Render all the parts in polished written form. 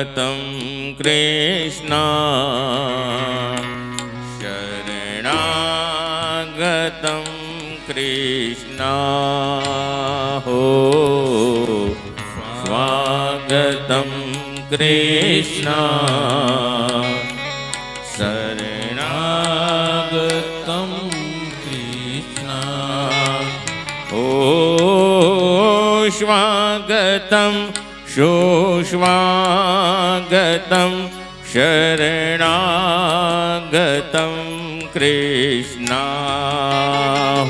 शरणागतं कृष्ण शरणागतं कृष्ण हो स्वागतं कृष्ण शरणागतं कृष्ण ओ स्वागतं सुस्वागतं शरणागतं कृष्ण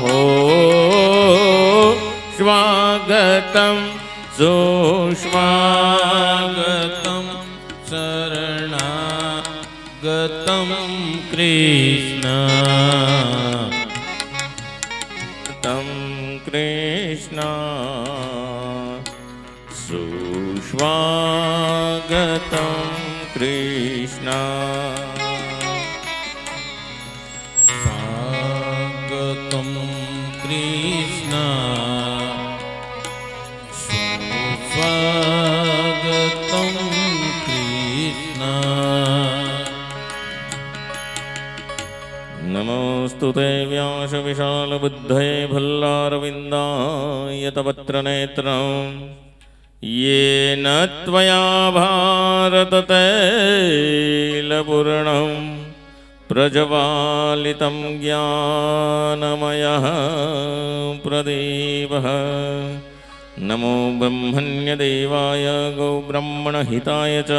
हो स्वागतं सुस्वागतं शरणागतं कृष्ण तं कृष्ण सुस्वागतं कृष्ण स्वागतं कृष्ण सुस्वागतं कृष्ण नमोस्तुते व्यासविशालबुद्धये भल्लारविन्दाय तवत्रनेत्रम् येन त्वया भारततैलपूर्णं प्रज्वालितं ज्ञानमयः प्रदीपः नमो ब्रह्मण्यदेवाय गौब्रह्मणहिताय च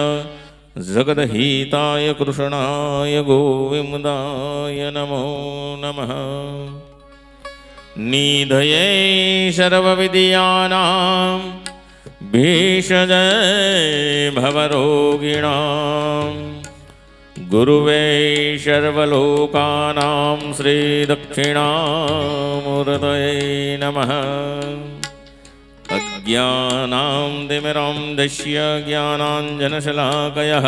जगद्हिताय कृष्णाय गोविन्दाय नमो नमः निधये सर्वविद्यानां भीषजे भवरोगिणां गुरुवे सर्वलोकानां श्रीदक्षिणामूर्तये नमः अज्ञानां तिमिरान्धस्य ज्ञानाञ्जनशलाकयः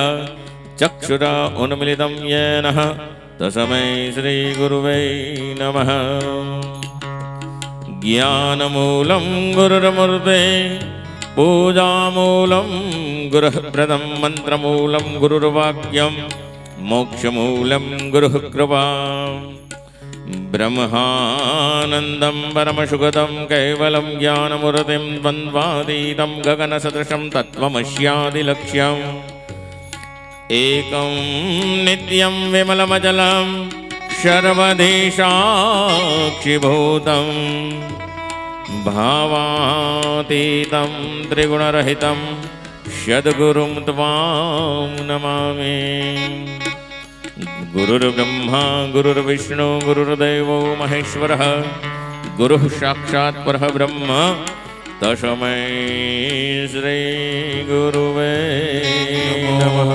चक्षुरा उन्मिलितं येन तस्मै श्रीगुरुवे नमः ज्ञानमूलं गुरुर्मूर्ते पूजामूलं गुरुः प्रदं मन्त्रमूलं गुरुर्वाक्यं मोक्षमूलं गुरुः कृपा ब्रह्मानन्दं परमसुगतं कैवलं ज्ञानमूर्तिं द्वन्द्वातीतं गगनसदृशं तत्त्वमस्यादिलक्ष्यम् एकं नित्यं विमलमचलं सर्वदेशाक्षिभूतं भावातीतं त्रिगुणरहितं सद्गुरुं त्वां नमामि गुरुर्ब्रह्मा गुरुर्विष्णु गुरुर्देवो महेश्वरः गुरुः साक्षात् परब्रह्म तस्मै श्रीगुरुवे नमः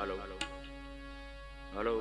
હલો હલો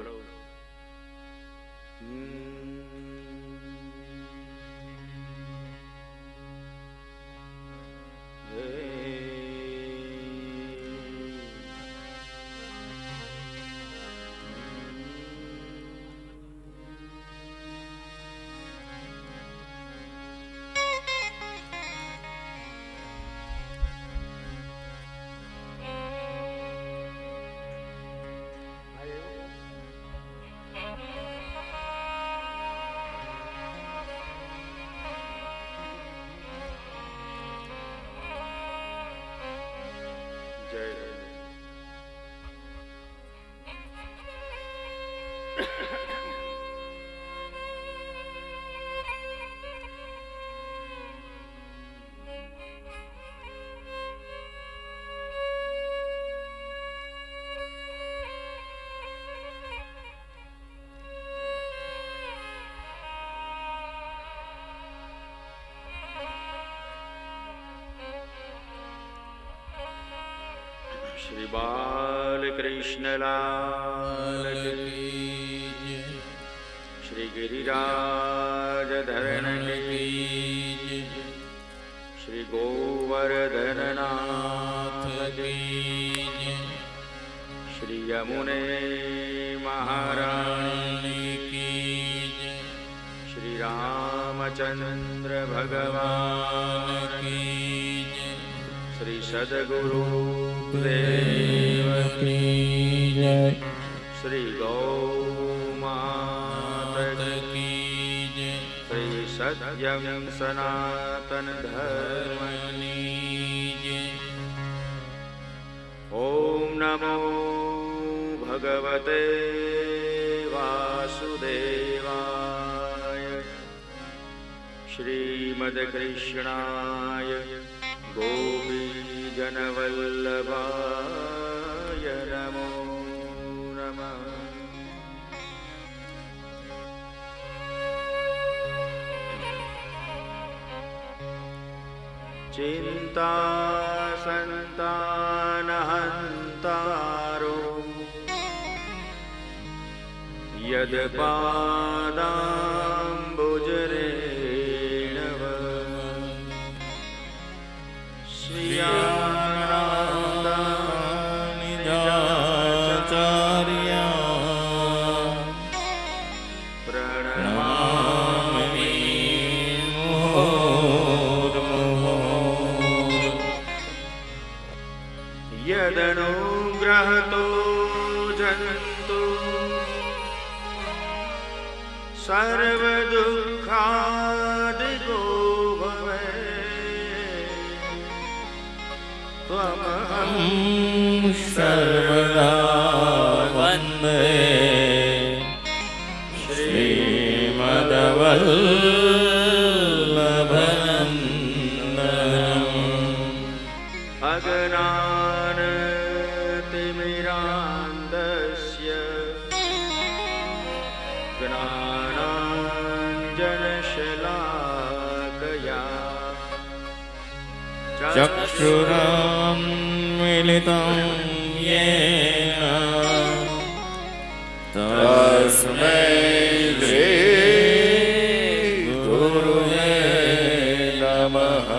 શ્રી બાલકૃષ્ણલાલ કી, શ્રી ગિરિરાજ ધરણ કી, શ્રી ગોવર્ધનનાથ કી, શ્રી યમુને મહારાણી કી, શ્રી રામચંદ્ર ભગવાન કી, શ્રી સદગુરુ દેવ કી જય, શ્રી ગૌ માત કી જય, શ્રી સત્યમ સનાતન ધર્મની જય. ઓમ નમો ભગવતે વાસુદેવાય. શ્રીમદ કૃષ્ણાય ગોપીજનવલ્લભાય નમો નમઃ. ચિંતા સંતાનહંતારો યદ પાદાંબુજરેણવ શ્રીયાચાર્યા પ્રણમામિ મુહુર્મુહુઃ. યદનુગ્રહતો જંતુ સર્વદુઃખાદિગો ત્વમહં સર્વદા વંદે શ્રીમદવલ્લભનંદનમ. અજ્ઞાનતિમિરાન્ધસ્ય જ્ઞાનાഞ്જનશલાકયા ચક્ષુરુન્મિલિतं યેન તસ્મૈ શ્રી ગુરવે નમઃ.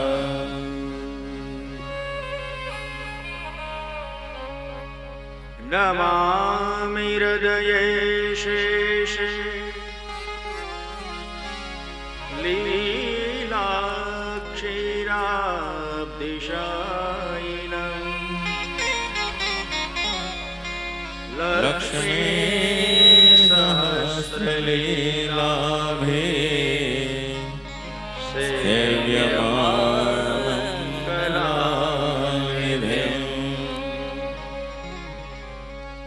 નમામિ હૃદયે શેષે લીલાક્ષીરાબ્ધિશાયિનં લક્ષ્મી સહસ્રલીલાભે સેવ્યમાनं કલાનિધિં.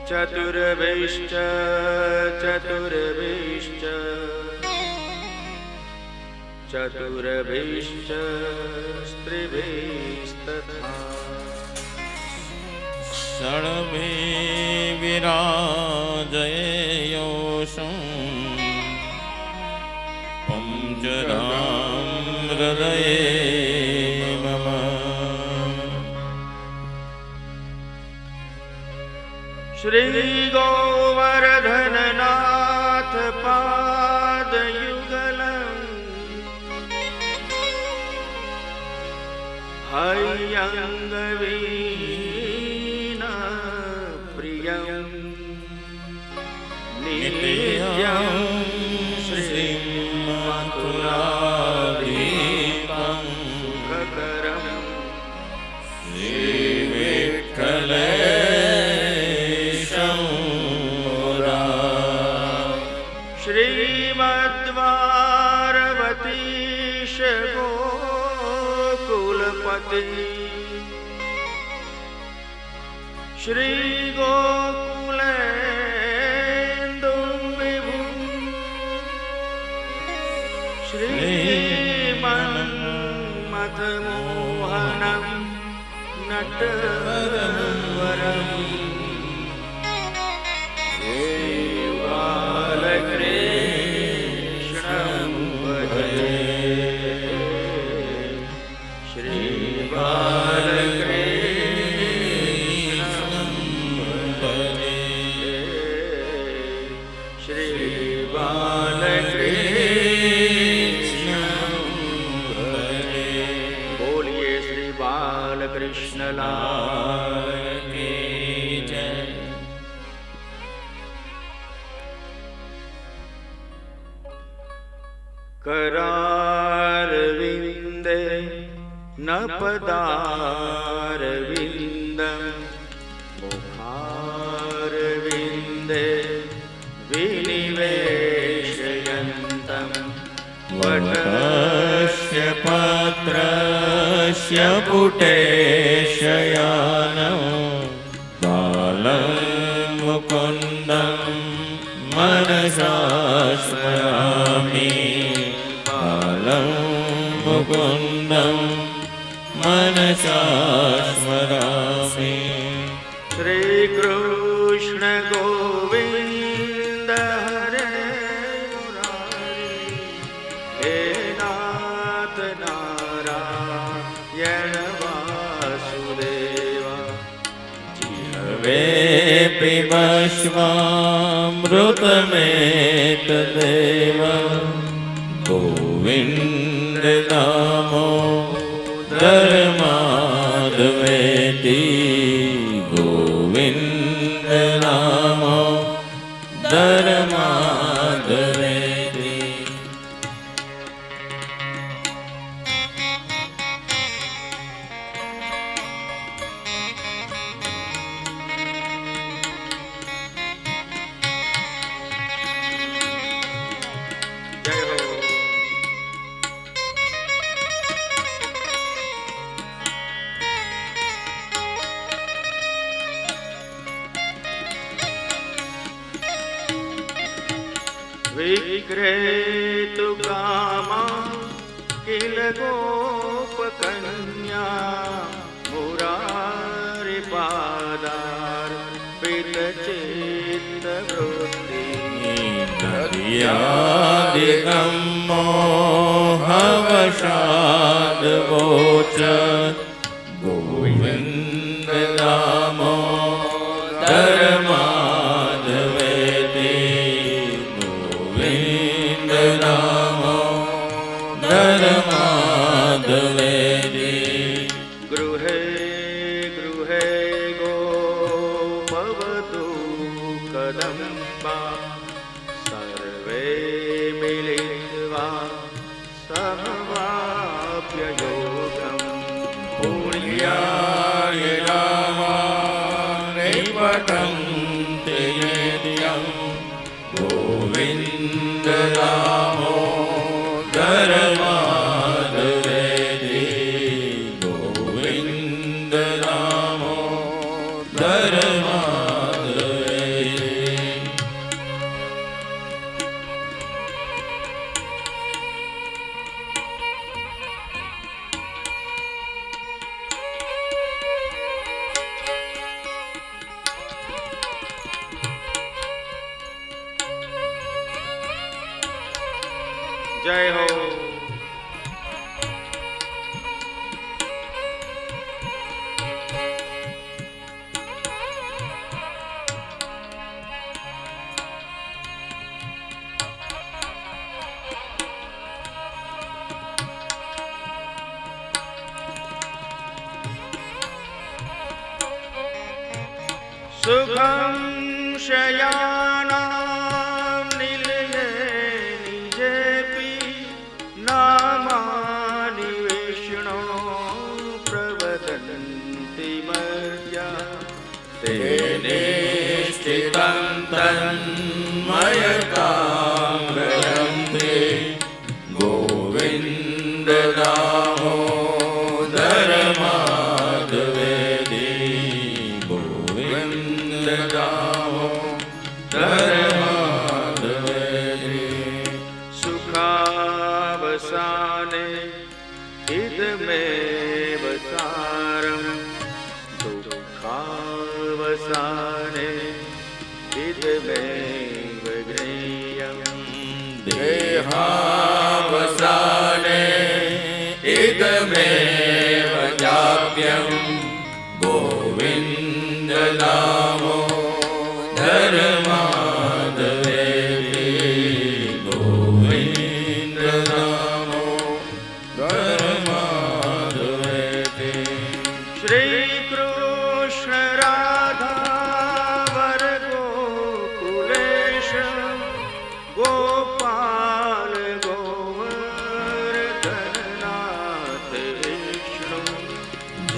ચતુર્ભિશ્ચ ચતુર્ભિશ્ચ ચતુર્ભિશ્ચ સ્ત્રીભિસ્તથા ષડભે વિરાજયેયોષં પંચધામ હૃદયે મમ. શ્રી ગોવર્ધનનાથ પાદયુગલમ હૈયંગવીન પ્રિયમ નિત્યમ શ્રીમથુરાધીપમ સુખકરમ श्रीमद्वारवतीश गोकुलपति श्री गोकुलेन्दु विभुं श्रीमन्मथमोहनं नटवरम् बालकृष्णं भजे श्री बालकृष्णं भजे श्री बालकृष्णं भजे। बोलिए श्री बालकृष्ण लाल की जय। करारविन्दे न पदारविन्दं मुखारविन्दे विनिवेशयन्तं वटस्य पत्रस्य पुटेशयानं बालं मुकुन्दं मनसा स्मरामि मुकुन्दं मनसा स्मरामि। श्रीकृष्ण गोविन्द हरे मुरारी हे नाथ नारायण वासुदेव जिह्वे पिबश्वामृतमेतदेव गोविन्द दामोदर माधवेति गोविन्द दामोदर माधवेति। जय हो। विक्रेतु कामा किल गोपकन्या मुरारिपादार्पितचित्तवृत्ति नद्यादिकं मोहवशाद्वोच गोविन्द दामोदर माधवेति गोविन्द दामोदर माधवेति। गृहे गृहे गोपवतु कदम्बा सर्वे मिलित्वा समवाप्य योगम् पुण्याय नामानि पठन्ति नित्यं गोविन्द दामोदर माधवेति गोविन्द दामोदर माधवेति। जय हो। सुखं शयानां निलये निजेऽपि नामानि विष्णो प्रवदन्ति मर्त्या तेने स्थितं तन्मयतां भजन्ते गोविन्द दामोदर माधवेति गोविन्द दामोदर माधवेति सुखावसाने इदमेव सारं दुःखावसाने इदमेव ज्ञेयम् देहावसाने इदमेव जाप्यं गोविन्द दामोदर माधवेति गोविन्द दामोदर माधवेति श्रीकृष्ण राधा वर गोकुलेश गोपाल गोवर्धननाथ विष्णु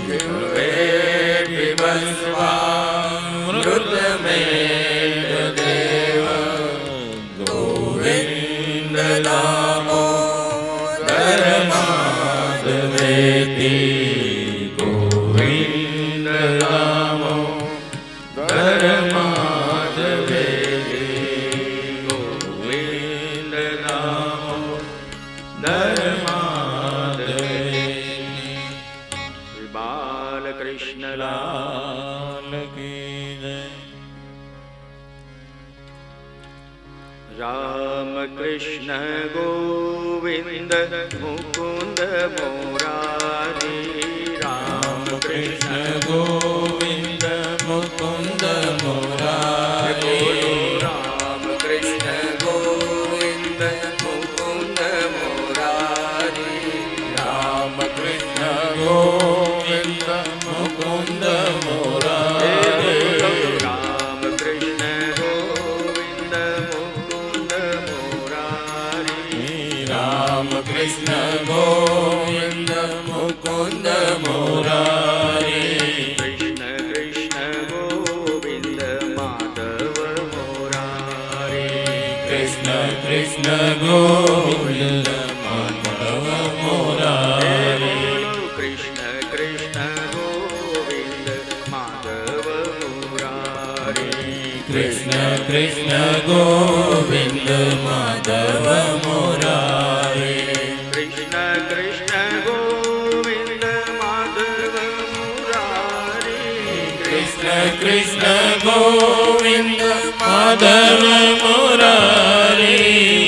जिह्वे पिबस्वामृतमेव गोविन्द दामोदर माधवेति गोविन्द दामोदर माधवेति गोविन्द दामोदर माधवेति श्री बालकृष्ण लाल की जय। राम कृष्ण गोविंद मुकुंद मुरारी राम कृष्ण गोविंद मुकुंद मुरारी राम कृष्ण गोविंद मुकुंद मुरारी राम कृष्ण गोविंद मुकुंद मुरारी राम कृष्ण गोविंद मुकुंद मुरारी राम कृष्ण गोविंद मुकुंद मुरारी कृष्ण कृष्ण गोविंद माधव मुरारी कृष्ण कृष्ण गोविंद माधव मुरारी कृष्ण कृष्ण गोविंद माधव मुरारी कृष्ण कृष्ण गोविंद माधव मुरारी कृष्ण कृष्ण गोविंद माधव मुरारी कृष्ण कृष्ण गोविंद माधव मुरारी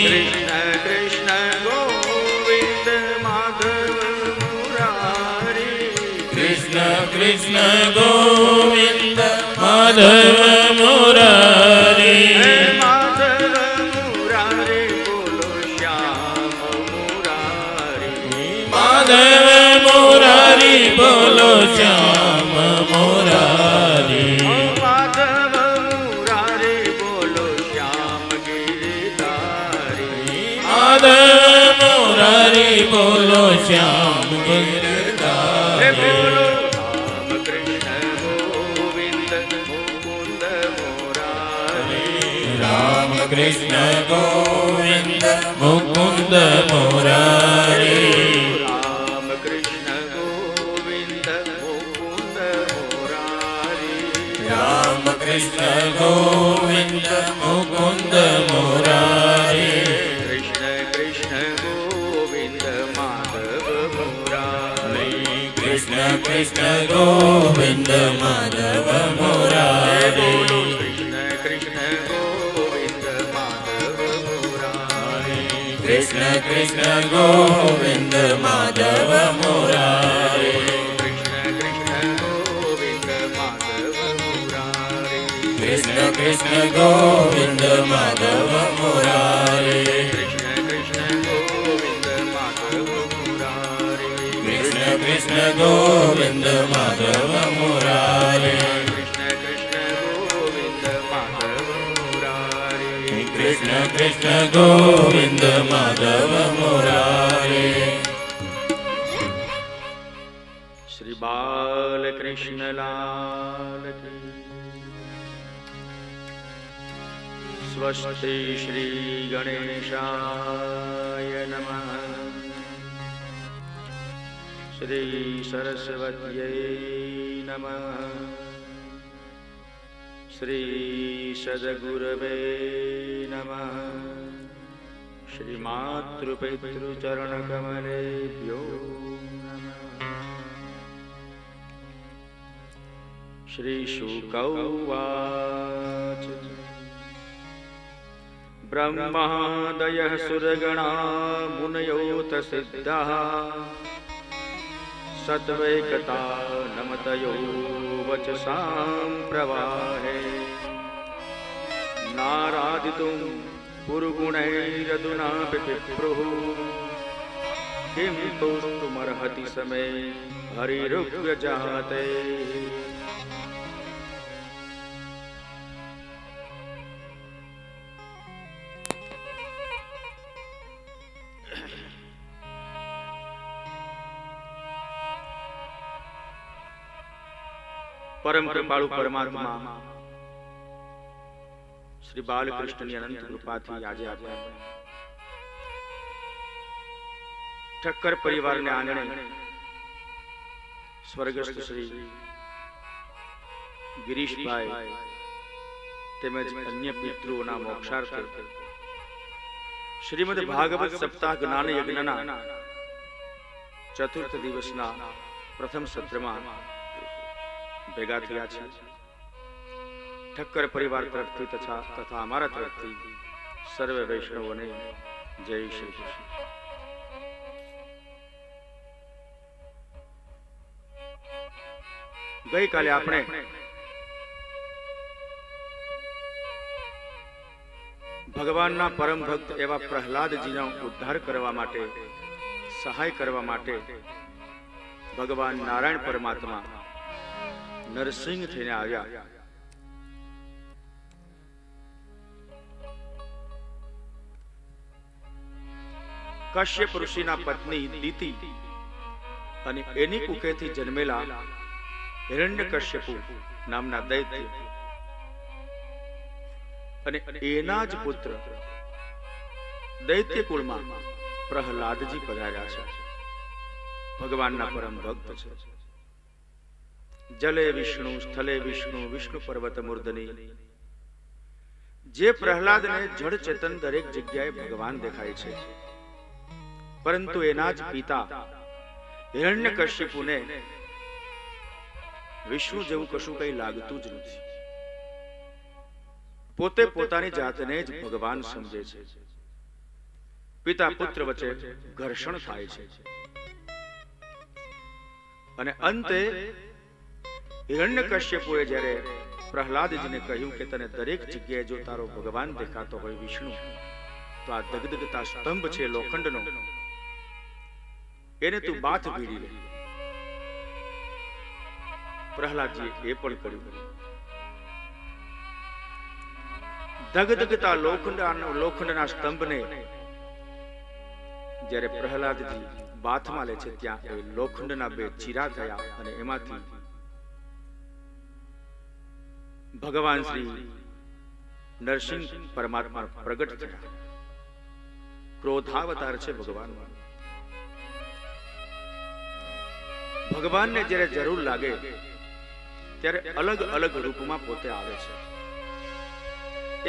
कृष्ण कृष्ण गोविंद माधव मुरारी कृष्ण कृष्ण गोविंद माधव मुरारी हे माधव मुरारी बोलो श्याम मुरारी माधव मुरारी बोलो श्याम मुरारी माधव मुरारी बोलो श्याम गिरधारी माधव मुरारी बोलो श्याम हे गिरधारी बोलो राम कृष्ण गोविंद मुकुंद मुरारी राम कृष्ण गोविंद मुकुंद मुरारी राम कृष्ण गोविंद मुकुंद मुरारी राम कृष्ण गोविंद मुकुंद मुरारी कृष्ण कृष्ण गोविंद माधव मुरारी कृष्ण कृष्ण गोविंद माधव मुरारी बोलो कृष्ण कृष्ण गोविंद माधव मुरारी कृष्ण कृष्ण गोविंद माधव मुरारी कृष्ण कृष्ण गोविंद माधव मुरारी कृष्ण कृष्ण गोविंद माधव मुरारी कृष्ण कृष्ण गोविंद माधव मुरारी कृष्ण कृष्ण गोविंद माधव मुरारी कृष्ण कृष्ण કૃષ્ણ કૃષ્ણ ગોવિંદ માધવ મુરારે. શ્રી બાલકૃષ્ણ લાલ કી. સ્વસ્તિ શ્રી ગણેશાય નમઃ. શ્રી સરસ્વત્यै નમઃ. શ્રી સદગુરવે નમઃ. શ્રી માતૃપિતૃચરણકમલેભ્યો નમઃ. શ્રી શુક ઉવાચ. બ્રહ્માદયઃ સુરગણા મુનયોત સિદ્ધાઃ સત્વૈકતા નમતયો વચસાં પ્રવાહે. નારાધિતું પુરુગુણૈરધુનાપి પિપ્રુઃ કિં તોષ્ટુમર્હતિ સમે હરિરુગ્યજાતે. પરમ કૃપાળુ પરમાત્મા શ્રી બાલકૃષ્ણની અનંત કૃપાથી આજે આપણે ઠક્કર પરિવારને આંગણે સ્વર્ગસ્થ શ્રી ગિરીશભાઈ તેમજ અન્ય પિતૃઓના મોક્ષાર્થે શ્રીમદ ભાગવત સપ્તાહ જ્ઞાન યજ્ઞના ચતુર્થ દિવસના પ્રથમ સત્રમાં ભેગા થયા છે. ઠક્કર પરિવાર તરફથી તથા અમારા તરફથી સર્વ વૈષ્ણવોને જય શ્રી કૃષ્ણ. ગઈકાલે આપણે ભગવાનના પરમ ભક્ત એવા પ્રહલાદજીનો ઉદ્ધાર કરવા માટે, સહાય કરવા માટે ભગવાન નારાયણ પરમાત્મા નરસિંહ થઈને આવ્યા. કશ્યપ ઋષિના પત્ની દિતિ અને એની કુખેથી જન્મેલા હિરણ્યકશ્યપુ નામના દૈત્ય અને એના જ પુત્ર દૈત્ય કુળમાં પ્રહલાદજી પધાર્યા છે. ભગવાનના પરમ ભક્ત છે. જલે વિષ્ણુ, સ્થલે વિષ્ણુ, વિષ્ણુ પર્વત મૂર્ધની. જે પ્રહલાદને જડ ચેતન દરેક જગ્યાએ ભગવાન દેખાય છે, પરંતુ એના જ પિતા હિરણ્યકશ્યપુને વિષ્ણુ જેવું કશું કઈ લાગતું જ નથી. પોતે પોતાની જાતને જ ભગવાન સમજે છે. પિતા પુત્ર વચ્ચે ઘર્ષણ થાય છે અને અંતે હિરણ્યકશ્યપુએ જ્યારે પ્રહલાદજીને કહ્યું કે તને દરેક જગ્યાએ જો તારો ભગવાન દેખાતો હોય વિષ્ણુ, તો આ દગદગતા સ્તંભ છે લોખંડનો, એને તું બાથ ભીડી લે. પ્રહલાદજીએ એ પણ કર્યું. દગદગતા લોખંડના સ્તંભને જ્યારે પ્રહલાદજી બાથમાં લે છે, ત્યાં લોખંડના બે ચીરા થયા અને એમાંથી ભગવાન શ્રી નરસિંહ પરમાત્મા પ્રગટ થયા. ક્રોધાવતાર છે ભગવાન. ભગવાનને જ્યારે જરૂર લાગે ત્યારે અલગ અલગ રૂપમાં પોતે આવે છે.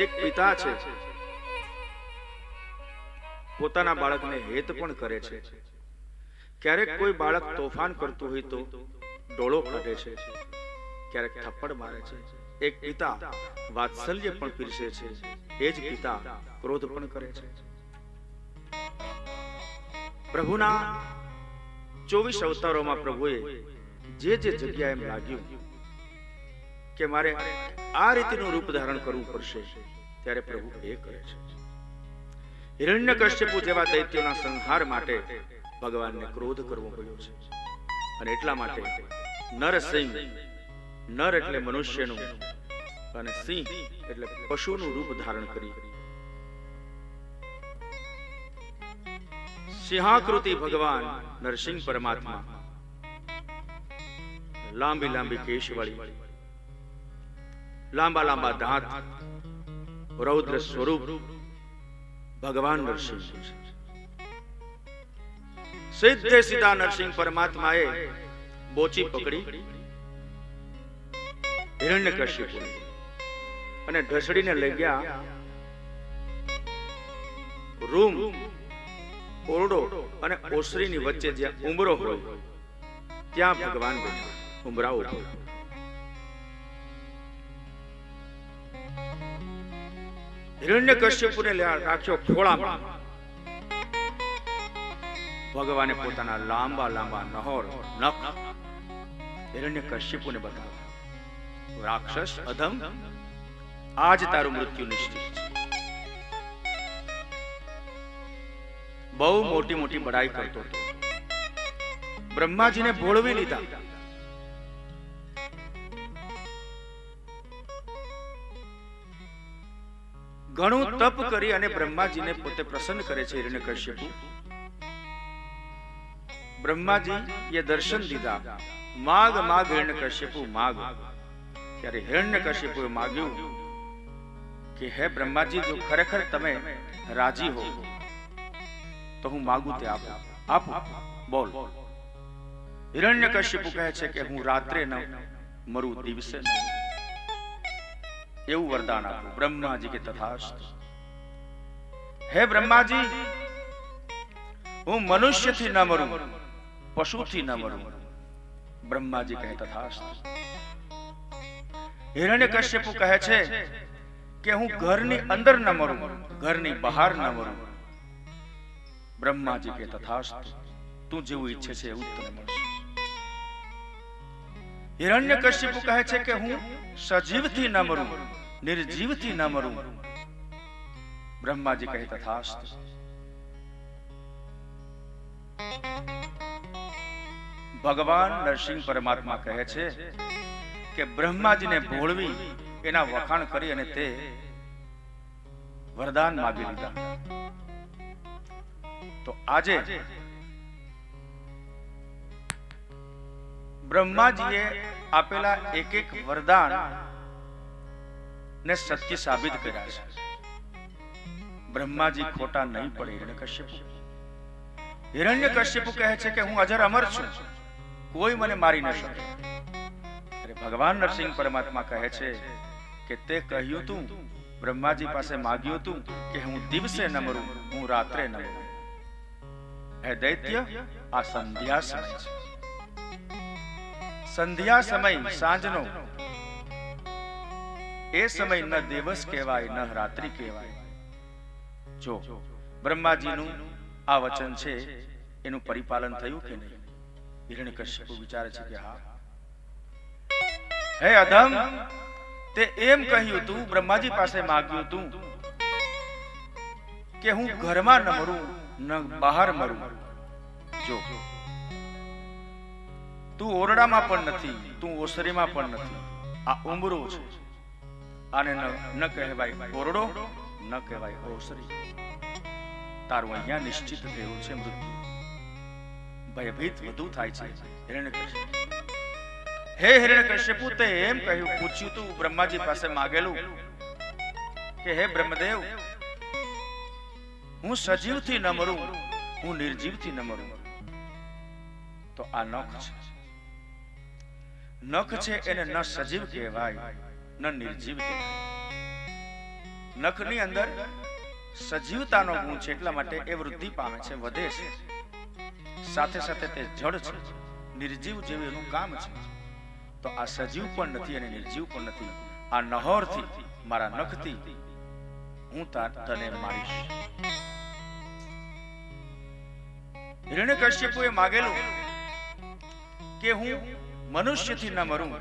એક પિતા છે, પોતાના બાળકને હેત પણ કરે છે. ક્યારેક કોઈ બાળક તોફાન કરતું હોય તો ડોળો કાઢે છે, ક્યારેક થપ્પડ મારે છે. એક પિતા વાત્સલ્ય પણ પીરસે છે, એ જ પિતા ક્રોધ પણ કરે છે. પ્રભુના 24 અવતારોમાં પ્રભુએ જે જે જગ્યાએ એમ લાગ્યું કે મારે આ રીતનું રૂપ ધારણ કરવું પડશે, ત્યારે પ્રભુ એ કરે છે. હિરણ્યકશ્યપુ જેવા દૈત્યોના સંહાર માટે ભગવાનને ક્રોધ કરવો પડ્યો છે અને એટલા માટે નરસિંહ, નર એટલે મનુષ્યનું અને સિંહ એટલે પશુનું રૂપ ધારણ કરી સિંહાકૃતિ ભગવાન નરસિંહ પરમાત્મા, લાંબી લાંબી કેશવાળી, લાંબા લાંબા દાંત, રૌદ્ર સ્વરૂપ ભગવાન નરસિંહ. સીધે સીધા નરસિંહ પરમાત્માએ બોચી પકડી હિરણ્યકશ્યપુને અને ઢસડીને લઈ ગયા રૂમ, ઓરડો અને ઓસરીની વચ્ચે જ્યાં ઉંબરો હોય ત્યાં ભગવાન બેઠા ઉંબરા ઉપર. હિરણ્યકશ્યપુને રાખ્યો ખોળામાં. ભગવાને પોતાના લાંબા લાંબા નહોર નખ હિરણ્યકશ્યપુને બતાવ્યા. રાક્ષસ અધમ, આજ તારું મૃત્યુ નિશ્ચિત છે. બહુ મોટી મોટી બડાઈ કરતો હતો. બ્રહ્માજીને ભોળવી લીધા. ઘણું તપ કરી અને બ્રહ્માજીને પોતે પ્રસન્ન કરે છે હિરણ્યકશ્યપુ. બ્રહ્માજી એ દર્શન દીધા. માગ માગ હિરણ્યકશ્યપુ માગ. ત્યારે હિરણ્યકશ્યપુએ માગ્યું કે હે બ્રહ્માજી, જો ખરેખર તમે રાજી હો તો હું માગું તે આપું. બોલ. હિરણ્યકશ્યપુ કહે છે કે હું રાત્રે ન મરું, દિવસે ન. એવું વરદાન આપું. બ્રહ્માજી કે તથાસ્તુ. હે બ્રહ્માજી, હું મનુષ્યથી ન મરું, પશુથી ન મરું. બ્રહ્માજી કહે તથાસ્તુ. હિરણ્યકશ્યપુ કહે છે કે હું ઘરની અંદર ન મરું, ઘરની બહાર ન મરું. બ્રહ્માજી કે તથાસ્તુ. તું જેવું ઈચ્છે છે એવું તને મળશે. હિરણ્યકશ્યપુ કહે છે કે હું સજીવથી ન મરું, નિર્જીવથી ન મરું. બ્રહ્માજી કહે તથાસ્તુ. ભગવાન નરસિંહ પરમાત્મા કહે છે કે બ્રહ્માજીને ભોળવી એના વખાણ કરી અને તે વરદાન માગી લીધા. તો આજે બ્રહ્માજીએ આપેલા એક એક વરદાન ને સત્ય સાબિત કર્યા છે. બ્રહ્માજી ખોટા નહીં પડે. હિરણ્યકશ્યપુ કહે છે કે હું અજર અમર છું, કોઈ મને મારી ન શકે. અરે ભગવાન નરસિંહ પરમાત્મા કહે છે કે તે કહ્યું તું, બ્રહ્માજી પાસે માગ્યું તું કે હું દિવસે ન મરું, હું રાત્રે ન મરું. હે દૈત્ય, આ સંધ્યા સમય છે. સંધ્યા સમય સાંજનો એ સમય ન દિવસ કહેવાય, ન રાત્રિ કહેવાય. જો બ્રહ્માજીનું આ વચન છે એનું પરિપાલન થયું કે નહીં? હિરણ્યકશ્યપુ વિચારે છે કે હા. હે અધમ, તે એમ કહ્યું તું, બ્રહ્માજી પાસે માગ્યું તું કે હું ઘરમાં ન મરું, ન બહાર મરું. જો તું ઓરડામાં પણ નથી, તું ઓસરીમાં પણ નથી. આ ઉંબરો છે. આને ન કહેવાય ઓરડો, ન કહેવાય ઓસરી. તારું અહીંયા નિશ્ચિત થયું છે મૃત્યુ. ભયભીત વધુ થાય છે હિરણ્યકશ્યપુ. હે હિરણ્યકશ્યપુ, તે એમ કહ્યું, પૂછ્યું તું બ્રહ્માજી પાસે માગેલું કે હે બ્રહ્મદેવ, હું સજીવથી ન મરું, હું નિર્જીવથી ન મરું. તો આ નખ છે. નખ છે એને ન સજીવ કહેવાય, ન નિર્જીવ કહેવાય. નખની અંદર સજીવતાનો ગુણ છે, એટલા માટે એ વૃદ્ધિ પામે છે, વધે છે. સાથે સાથે તે જડ છે, નિર્જીવ જેવું એનું કામ છે. તો આ સજીવ પણ નથી અને નિર્જીવ પણ નથી. આ નહોરથી, મારા નખથી હું તને મારીશ. હિરણ્યકશ્યપુએ માગેલું કે હું મનુષ્યથી ન મરું,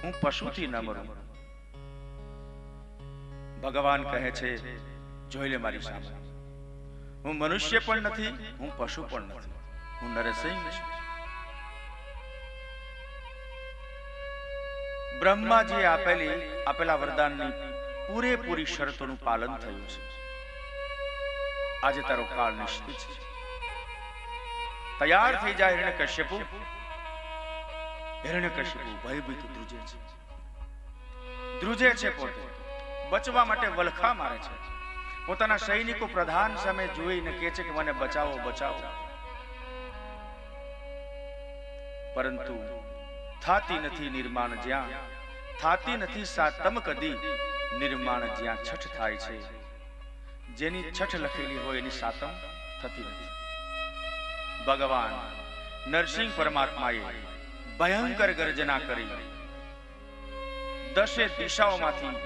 હું પશુથી ન મરું. ભગવાન કહે છે, જોઈ લે મારી સામે, હું મનુષ્ય પણ નથી, હું પશુ પણ નથી, હું નરસિંહ છું. બ્રહ્માજીએ આપેલા વરદાનની પૂરેપૂરી શરતોનું પાલન થયું છે. આજે તારો કાળ નિશ્ચિત છે. તૈયાર થઈ જાય હિરણ્યકશ્યપુ ભયભીત ધ્રુજે છે પોતે બચવા માટે વલખા મારે છે. પોતાના સૈનિકો પ્રધાન સામે જોઈને કહે છે કે મને બચાવો બચાવો, પરંતુ થાતી નથી નિર્માણ જ્યાં, થાતી નથી સાતમ કદી નિર્માણ જ્યાં છઠ થાય છે. જેની છઠ લખેલી હોય એની સાતમ થતી નથી. ભગવાન નરસિંહ પરમાત્માએ ભયંકર ગર્જના કરી. દશે દિશાઓમાંથી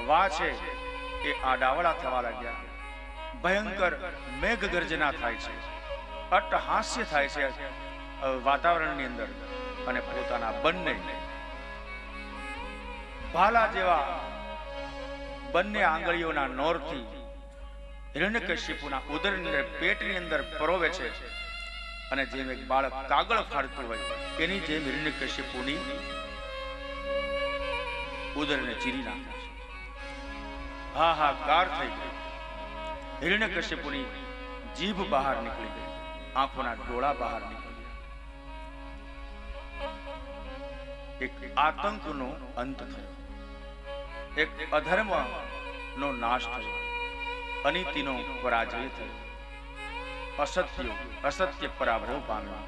વા છે એ આડાવડા થવા લાગ્યા. ભયંકર મેઘ ગર્જના થાય છે, અટ્ટહાસ્ય થાય છે વાતાવરણની અંદર. અને પોતાના બંને ભાલા જેવા બંને આંગળીઓના નોરથી હિરણ્યકશ્યપુના ઉદરની અંદર પેટની અંદર પરોવે છે. અને જેમ એક બાળક કાગળ ફાડતું હોય એની જેમ હિરણ્યકશ્યપુની ઉદરને ચીરી નાખે છે. હાહાકાર થઈ ગઈ. હિરણ્યકશ્યપુની જીભ બહાર નીકળી ગઈ, આંખોના ડોળા બહાર નીકળી ગયા. એક આતંકનો અંત થયો, એક અધર્મનો નાશ થયો, અનીતિનો પરાજય થયો, અસત્ય પરાભવ પામ્યો.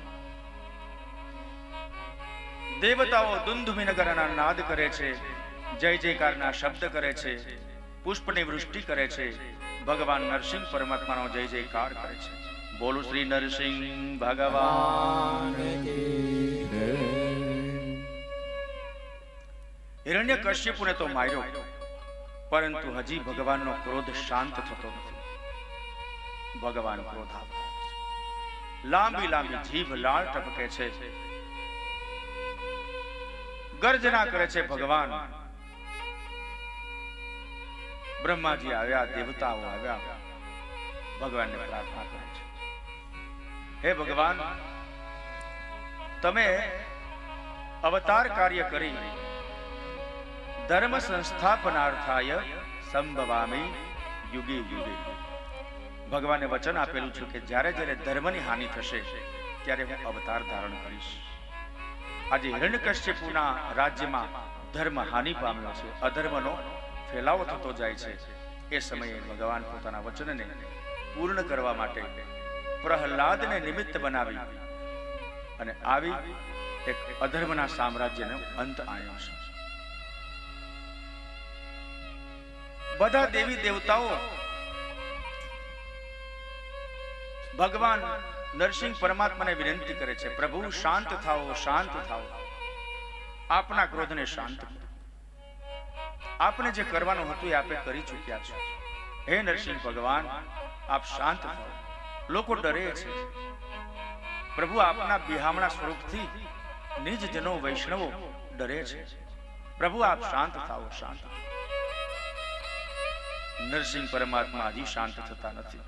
દેવતાઓ દુંદુભી નગરના નાદ કરે છે, જય જયકારના શબ્દ કરે છે, પુષ્પની વૃષ્ટિ કરે છે. ભગવાન નરસિંહ પરમાત્માનો જય જયકાર કરે છે. બોલો શ્રી નરસિંહ ભગવાન. હિરણ્યકશ્યપુને તો માર્યો, પરંતુ હજી ભગવાનનો ક્રોધ શાંત થતો નથી. ભગવાન ક્રોધાવે, લાંબી લાંબી જીભ લાળ ટપકે છે, ગર્જના કરે છે. ભગવાન બ્રહ્માજી આવ્યા, દેવતાઓ આવ્યા, ભગવાનને પ્રાર્થના કરે છે, હે ભગવાન, તમે અવતાર કાર્ય કરી ધર્મ સંસ્થાપનાર્થાય સંભવામી યુગે યુગે. ભગવાને વચન આપેલું છે કે જ્યારે જ્યારે ધર્મની હાનિ થશે ત્યારે હું અવતાર ધારણ કરીશ. આજે હિરણ્યકશ્યપુના રાજ્યમાં ધર્મ હાનિ પામ્યો છે, અધર્મનો ફેલાવો થતો જાય છે. એ સમયે ભગવાન પોતાના વચનને પૂર્ણ કરવા માટે પ્રહલાદને નિમિત્ત બનાવી અને આવી એક અધર્મના સામ્રાજ્યનો અંત આવ્યો છે. બધા દેવી દેવતાઓ ભગવાન નરસિંહ પરમાત્માને વિનંતી કરે છે, પ્રભુ શાંત થાઓ, શાંત થાઓ, આપના ક્રોધને શાંત કરો. આપને જે કરવાનું હતું એ આપે કરી ચૂક્યા છો. હે નરસિંહ ભગવાન, આપ શાંત થાઓ. લોકો ડરે છે. પ્રભુ આપના બિહામણા સ્વરૂપથી નિજજનો વૈષ્ણવો ડરે છે. પ્રભુ આપ શાંત થાઓ, શાંત. નરસિંહ પરમાત્મા હજી શાંત થતા નથી.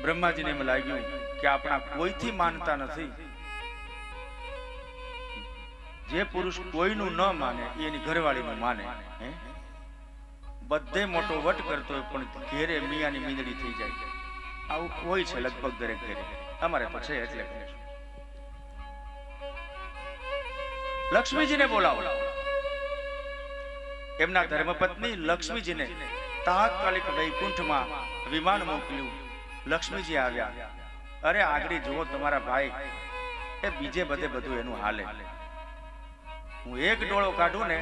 બ્રહ્માજીને એમ લાગ્યું કે આપણા કોઈથી માનતા નથી. જે પુરુષ કોઈનું ન માને એની ઘરવાળીનું માને. બધે મોટો વટ કરતો હોય પણ ઘેરે મિયાની મીંદડી થઈ જાય. આવું કોઈ છે લગભગ દરેક ઘરે. અમારે તો છે એટલે લક્ષ્મીજીને બોલાવો. એમના ધર્મપત્ની લક્ષ્મીજીને તાત્કાલિક વૈકુંઠમાં વિમાન મોકલ્યું. લક્ષ્મીજી આવ્યા. અરે આગળ જુઓ, તમારા ભાઈ એ બીજે બધે બધું એનું હાલે. હું એક ડોળો કાઢું ને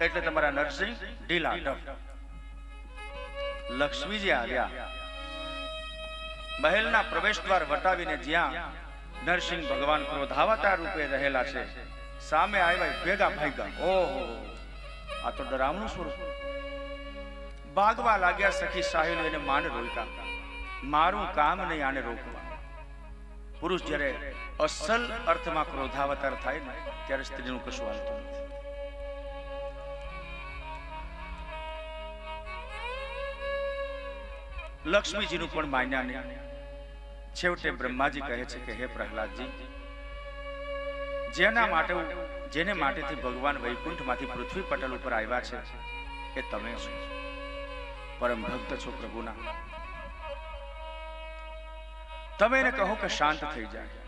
એટલે તમારા નરસિંહ ઢીલા ઢપ. લક્ષ્મીજી આવ્યા. મહેલના પ્રવેશ દ્વાર વટાવીને જ્યાં નરસિંહ ભગવાન ક્રોધાવતાર રૂપે રહેલા છે સામે આવ્યા, ભેગા ભાગ્યા. ઓહો, આ તો ડરામણું સ્વરૂપ. ભાગવા લાગ્યા. સખી સાહેલો એને માંડ રોક્યા. મારું કામ નહીં આને રોકવા. પુરુષ જ્યારે અસલ અર્થમાં ક્રોધાવતાર થાય ને ત્યારે સ્ત્રીનું કશું હાલતું નથી. લક્ષ્મીજીનું પણ માન્યા નહીં. છેવટે બ્રહ્માજી કહે છે કે હે પ્રહલાદજી, જેને માટેથી ભગવાન વૈકુંઠમાંથી પૃથ્વી પટલ ઉપર આવ્યા છે એ તમે છો. પરમ ભક્ત છો પ્રભુના. તમે એને કહો કે શાંત થઈ જાય.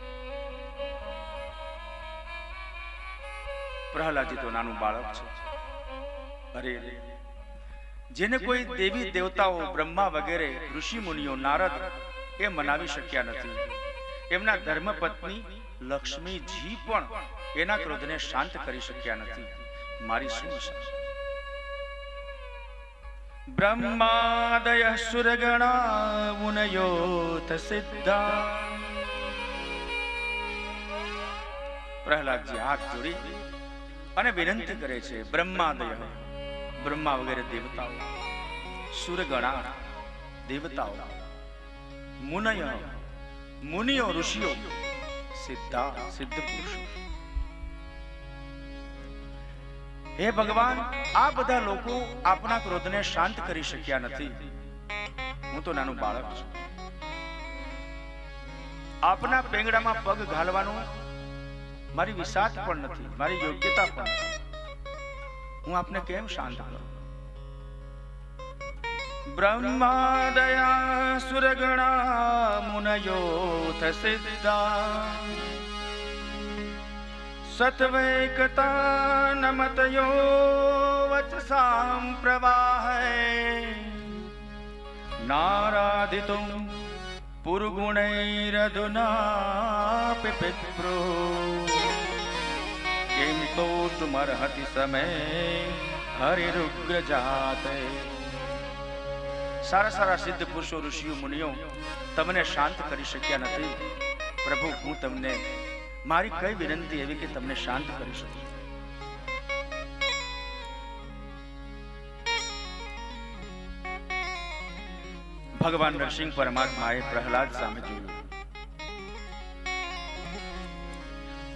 પ્રહલાદજી તો નાનું બાળક છે. અરે જેને કોઈ દેવી દેવતાઓ બ્રહ્મા વગેરે ઋષિ મુનિઓ નારદ એ મનાવી શક્યા નથી. એમના ધર્મપત્ની લક્ષ્મીજી પણ એના ક્રોધને શાંત કરી શક્યા નથી. મારી શું આશા? બ્રહ્માદય સુરગણા મુનયોત સિદ્ધા. પ્રહલાદજી હાથ જોડી અને વિનંતી કરે છે. બ્રહ્માદય, બ્રહ્મા વગેરે દેવતાઓ, સુરગણા દેવતાઓ, મુનય મુનિઓ ઋષિઓ, સિદ્ધા સિદ્ધ પુરુષો, હે ભગવાન, આ બધા લોકો આપના ક્રોધને શાંત કરી શક્યા નથી. હું તો નાનું બાળક છું. આપના પેંગડામાં પગ ઘાલવાનું મારી વિસાત પણ નથી, મારી યોગ્યતા પણ નથી. હું આપને કેમ શાંત કરું? બ્રહ્માદયા સુરગણા મુનયોથ સિદ્ધા સત્વૈકતા નમતયો વચસામ પ્રવાહે નારાધિતુમ પુરગુણૈરધુના પિપ્રો કિમ તો તુમર્હતિ સમય હરિરુગ્ર જાતે. સારા સારા સિદ્ધ પુરુષો, ઋષિઓ, મુનિઓ તમને શાંત કરી શક્યા નથી. પ્રભુ, હું તમને મારી કઈ વિનંતી એવી કે તમને શાંત કરી શકું? ભગવાન નરસિંહ પરમાત્માએ પ્રહલાદ સામે જોયું.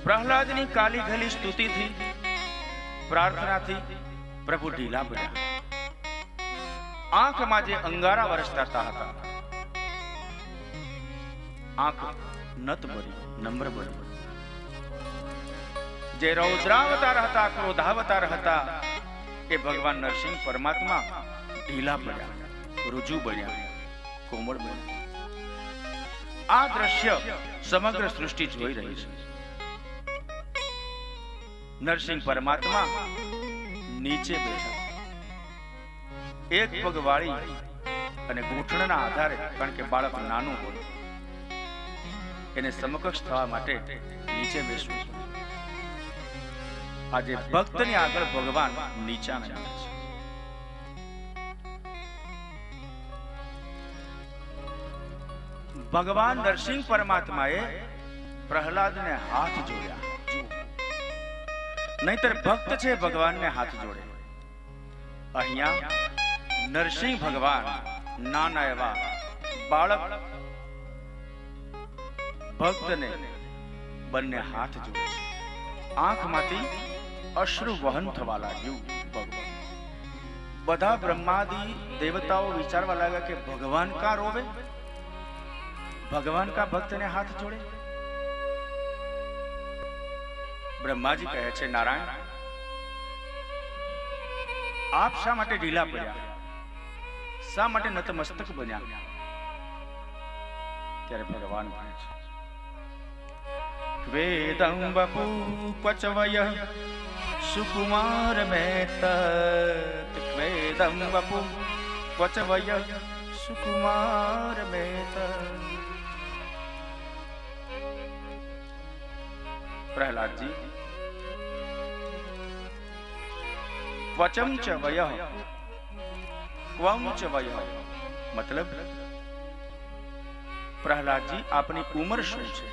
પ્રહલાદની કાલી ઘલી સ્તુતિથી, પ્રાર્થનાથી પ્રભુ ઢીલા પડ્યા. આંખમાં જે અંગારા વરસતા હતા, આંખ નત બની, નમ્ર બની. જે રૌદ્રાવતાર હતા, ક્રોધાવતાર હતા, એ ભગવાન નરસિંહ પરમાત્મા ઢીલા પડ્યા, રુજુ બન્યા, કોમળ બન્યા. આ દ્રશ્ય સમગ્ર સૃષ્ટિ જોઈ રહી છે. નરસિંહ પરમાત્મા નીચે બેઠા, એક પગ વાળી અને ગૂંઠણના આધારે, કારણ કે બાળક નાનું હોય એને સમકક્ષ થવા માટે નીચે બેસવું. આજે ભક્તની આગળ ભગવાન નીચા છે. ભગવાન નરસિંહ પરમાત્માએ પ્રહલાદને હાથ જોડ્યા. નહીતર ભક્ત છે ભગવાનને હાથ જોડે. અહીંયા નરસિંહ ભગવાન નાના એવા બાળક ભક્તને બંને હાથ જોડે છે. આંખમાંથી અશ્રુ વહન થવા લાગ્યું. ભગવાન, બધા બ્રહ્માદિ દેવતાઓ વિચારવા લાગ્યા કે ભગવાન કા રોવે, ભગવાન કા ભક્તને હાથ જોડે. બ્રહ્માજી કહે છે, નારાયણ, આપ શા માટે ઢીલા પડ્યા, શા માટે નતમસ્તક બન્યા? ત્યારે ભગવાન કહે છે, વેદં વપુ ક્વચવય સુકુમાર મેત, વેદં વપુ ક્વચવય સુકુમાર મેત. પ્રહલાદજી, ક્વચમ ચ વયઃ ક્વમ ચ વયઃ, મતલબ પ્રહલાદજી, આપની ઉંમર શું છે?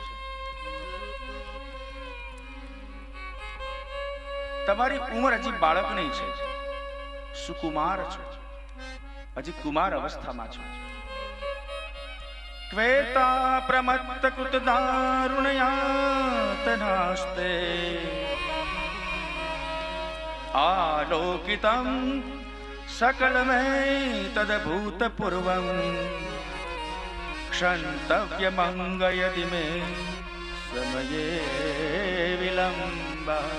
તમારી ઉંમર હજી બાળક નહીં છે, સુકુમાર છો, હજી કુમાર અવસ્થામાં છો. ક્વેતા પ્રમત્ત કૃત દારુણયાતનાસ્તે આલોકિતમ સકલમૈતદભૂત પૂર્વં ક્ષંતવ્યમંગયતિ મે સમયે વિલંબા.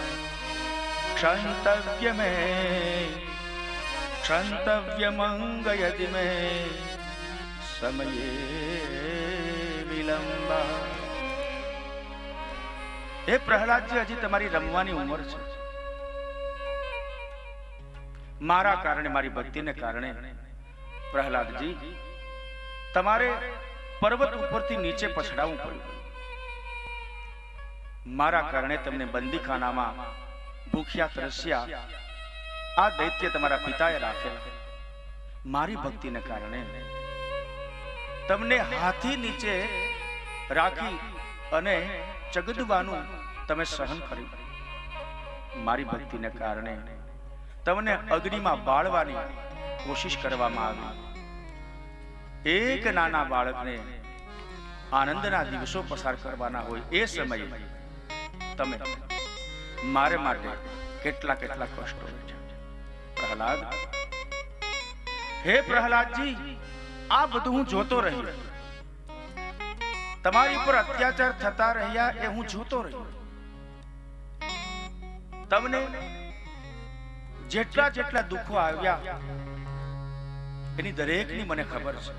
ક્ષંતવ્યમંગયતિ મે સમયે વિલંબા. હે પ્રહલાદજી, હજી તમારી રમવાની ઉંમર છે. મારા કારણે, મારી ભક્તિને કારણે પ્રહલાદજી તમારે પર્વત ઉપરથી નીચે પછડાવવું પડ્યું. મારા કારણે તમને બંદીખાનામાં ભૂખ્યા તરસ્યા આ દૈત્ય તમારા પિતાએ રાખેલા. મારી ભક્તિને કારણે તમને હાથી નીચે રાખી અને ચગદવાનું તમે સહન કર્યું. મારી ભક્તિને કારણે તમને અગ્નિમાં બાળવાની કોશિશ કરવામાં આવી. એક નાના બાળકને આનંદના દિવસો પસાર કરવાના હોય એ સમયે તમે મારે માટે કેટલા કેટલા કષ્ટો વેઠ્યા. પ્રહલાદ, હે પ્રહલાદજી, આ બધું હું જોતો રહ્યો. તમારી ઉપર અત્યાચાર થતા રહ્યા એ હું જોતો રહ્યો. તમને જેટલા જેટલા દુઃખો આવ્યા એની દરેકની મને ખબર છે.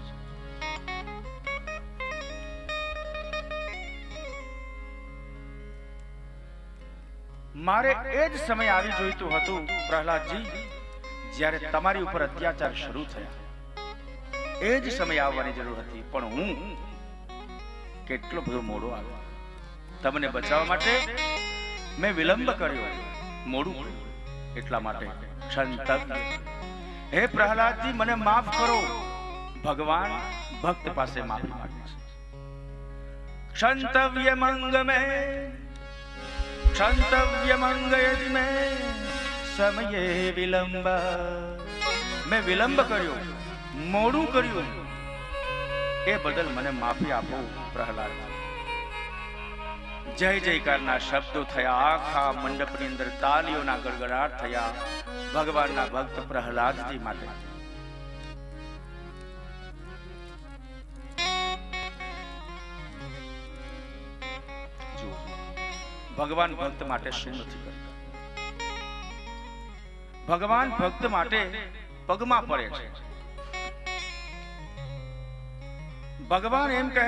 મારે એ જ સમય આવી જોઈતું હતું પ્રહલાદજી, જ્યારે તમારી ઉપર અત્યાચાર શરૂ થયા. એ જ સમય આવવાની જરૂર હતી, પણ હું કેટલો બધો મોડો આવ્યો. તમને બચાવવા માટે મેં વિલંબ કર્યો, મોડું કર્યું. એટલા માટે ક્ષંતવ્ય. હે પ્રહલાદજી, મને માફ કરો. ભગવાન ભક્ત પાસે માફી માંગે છે. ક્ષંતવ્ય મંગ મેં क्षंतव्य मंग यदि में समये विलंब. मैं विलंब કર્યો, મોડું કર્યું, એ બદલ મને માફી આપો પ્રહલાદ. જય જયકારના શબ્દો થયા. આખા મંડપની અંદર તાલીઓના ગડગડાટ થયા ભગવાનના ભક્ત પ્રહલાદજી માટે. ભગવાન ભક્ત માટે શું નથી કરતા? ભગવાન ભક્ત માટે પગમાં પડે છે. ભગવાન એમ કહે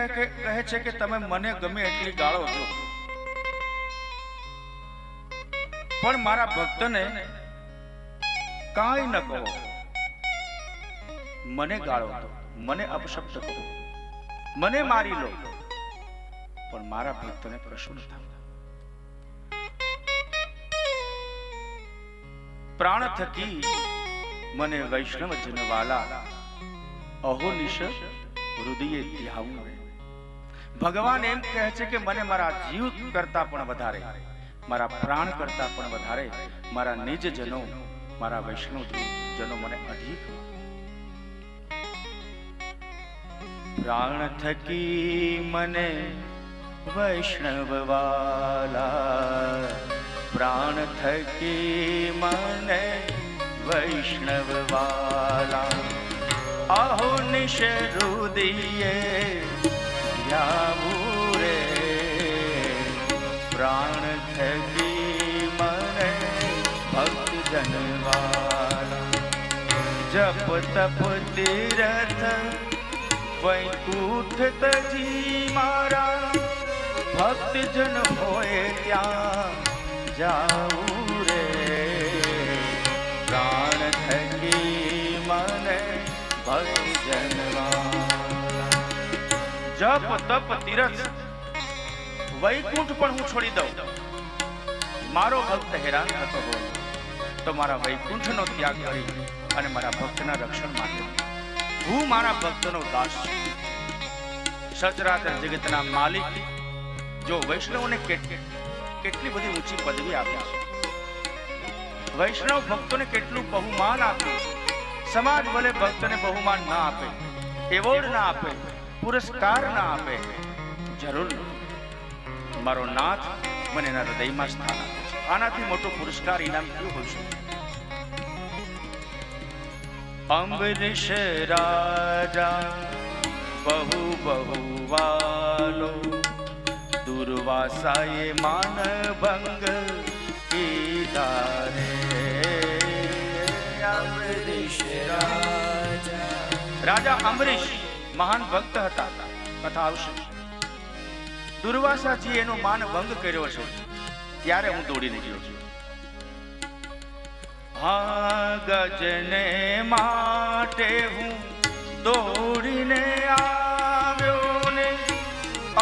છે કે તમે મને ગમે એટલી ગાળો દો, પણ મારા ભક્તને કાંઈ ન કહો. મને ગાળો દો, મને અપશબ્દ કહો, મને મારી લો, પણ મારા ભક્તને પ્રસન્ન થાઓ. પ્રાણ થકી મને વૈષ્ણવ જનવાલા અહોનિશ હૃદયે ધ્યાવું. ભગવાન એમ કહે છે કે મને મારા જીવ કરતા પણ વધારે, મારા પ્રાણ કરતા પણ વધારે મારા નિજ જનો, મારા વૈષ્ણવ જનો મને અધિક. પ્રાણ થકી મને વૈષ્ણવ વાલા, પ્રાણ થકી મને વૈષ્ણવ વાલા અહો નિશ હૃદયે ધ્યાવું રે. પ્રાણ થકી મને ભક્ત જનવાલા. જપ તપ તીરથ વૈકુંઠ તજી મારા, ભક્ત જન હોય ત્યાં જાવું રે. પ્રાણ થકી મને ભક્ત જનવાલા. જપ તપ તીરથ વૈકુંઠ પણ હું છોડી દઉં. મારો ભક્ત હેરાન થતો હોય તો મારા વૈકુંઠનો ત્યાગ કરી અને મારા ભક્તના રક્ષણ માટે હું મારા ભક્તનો દાસ છું. સચરાચર જગતના માલિક જો વૈષ્ણવને કેટલી બધી ઊંચી પદવી આપી છે, વૈષ્ણવ ભક્તોને કેટલું બહુમાન આપ્યું છે. સમાજ ભલે ભક્તને બહુમાન ના આપે, એવોર્ડ ના આપે, પુરસ્કાર ના આપે, જરૂર નથી. મારો નાથ મને એના હૃદયમાં સ્થાન આપે છે. આનાથી મોટો પુરસ્કાર ઇનામ કયું હોય છે? અંબરીશ રાજા બહુ બહુ વાલો, દુર્વાસાએ માન ભંગ કીધા રે. અંબરીશ રાજા અંબરીશ મહાન ભક્ત હતા, કથા આવશે. દુર્વાસાજી એનો માન ભંગ કર્યો છે ત્યારે હું દોડીને ગયો છું. હા, ગજને માટે હું દોડીને આવ્યો ને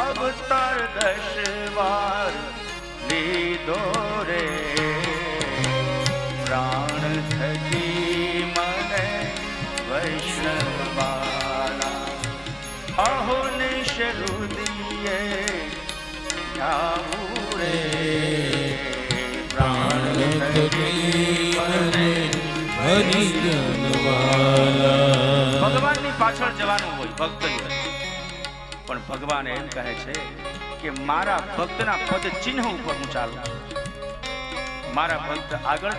અવતાર 10 વાર લીધો રે. પ્રાણ થકી મને વૈષ્ણવાલા અહો નિશરુદિયે જાવું રે. પ્રાણ થકી મને હરિજનવાલા. ભગવાનની પાછળ જવાનું હોય ભક્તની, પણ ભગવાન એમ કહે છે કે મારા ભક્તના પદ ચિહ્ન ઉપર હું ચાલું છું. મારા ભક્ત આગળ